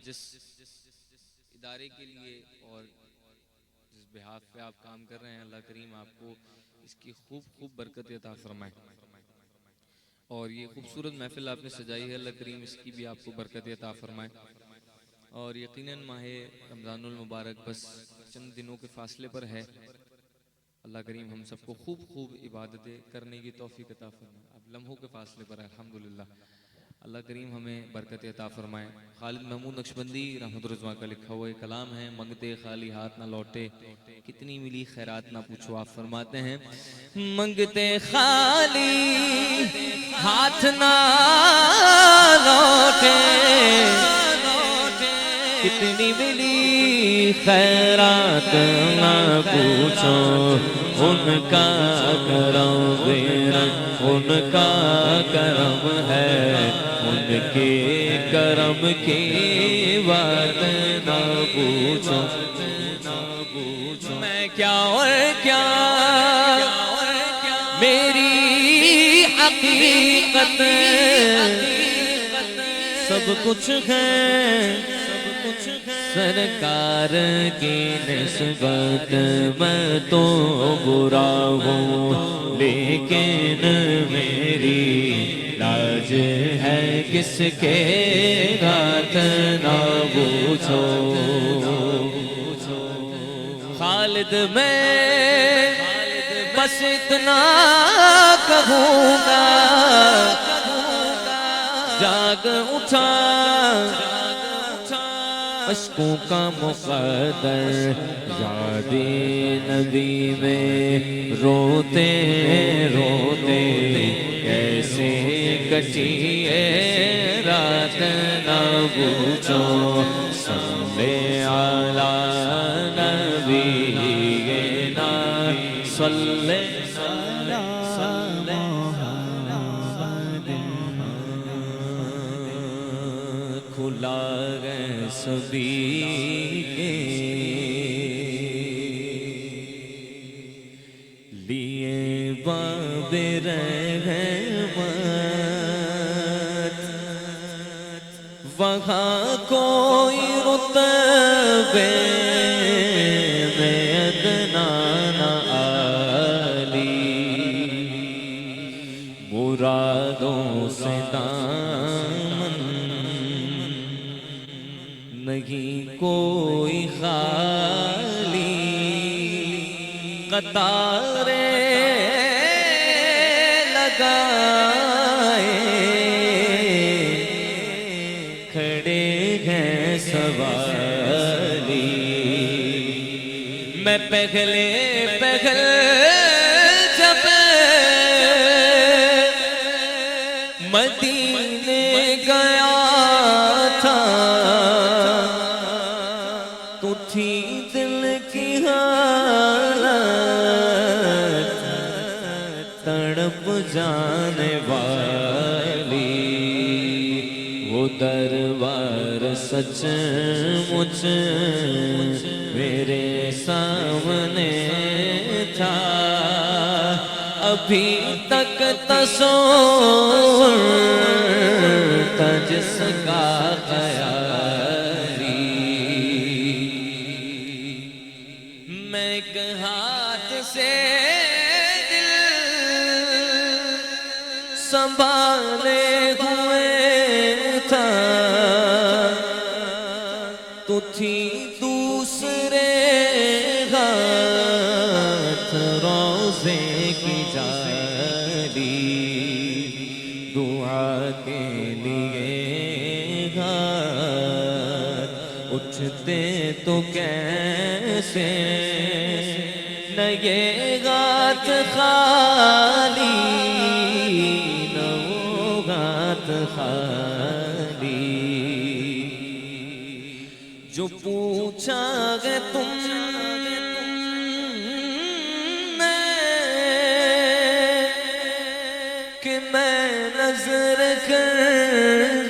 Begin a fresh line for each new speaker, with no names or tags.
جس ادارے کے لیے اور جس بہاف پہ آپ کام کر رہے ہیں، اللہ کریم آپ کو اس کی خوب برکت عطا فرمائے، اور یہ خوبصورت محفل آپ نے سجائی ہے، اللہ کریم اس کی بھی آپ کو برکت عطا فرمائے۔ اور یقیناً ماہ رمضان المبارک بس چند دنوں کے فاصلے پر ہے، اللہ کریم ہم سب کو خوب عبادتیں کرنے کی توفیق عطا فرمائے۔ اب لمحوں کے فاصلے پر ہے الحمدللہ، اللہ کریم ہمیں برکت عطا فرمائے۔ خالد محمود نقشبندی رحمت الرضوان کا لکھا ہوا ایک کلام ہے، منگتے خالی ہاتھ نہ لوٹے، کتنی ملی خیرات نہ پوچھو۔ آپ فرماتے ہیں منگتے خالی ہاتھ نہ لوٹے، کتنی ملی خیرات نہ پوچھو، ان کا کرم ان کا کرم ہے، ان کے کرم کی بات نہ پوچھو۔ میں کیا اور کیا میری حقیقت سب کچھ ہے سرکار کی نسبت، میں تو برا ہوں لیکن میری لاج ہے کس کے ہاتھ نہ پوچھو۔ خالد میں بس اتنا کہوں گا، جاگ اٹھا اشکوں کا مقدر، یاد نبی میں روتے روتے کیسے کٹی ہے رات نہ پوچھو۔ صلی علی نبینا صلی کھلا گئے سبھی کے لیے باب رحمت، وہاں کوئی رتبے میں ادنا نہ عالی، مرادوں سے نہیں کوئی خالی، قطاریں لگائے کھڑے ہیں سوالی، میں پہلے جب مدینے گیا تھا تو تھی دل کی حالت تڑپ جانے والی، وہ دربار سچ مچ میرے سامنے تھا، ابھی تک تصور تھا جس کا خیالی، میں ایک ہاتھ سے دل سنبھالے ہوئے تھا، تو تھی دوسرے ہاتھ روزے کی جالی، دعا کے لیے ہاتھ اٹھتے تو کیسے، نہ یہ ہاتھ خالی نہ وہ ہاتھ خالی، جو پوچھا گے تم کہ میں نظر کر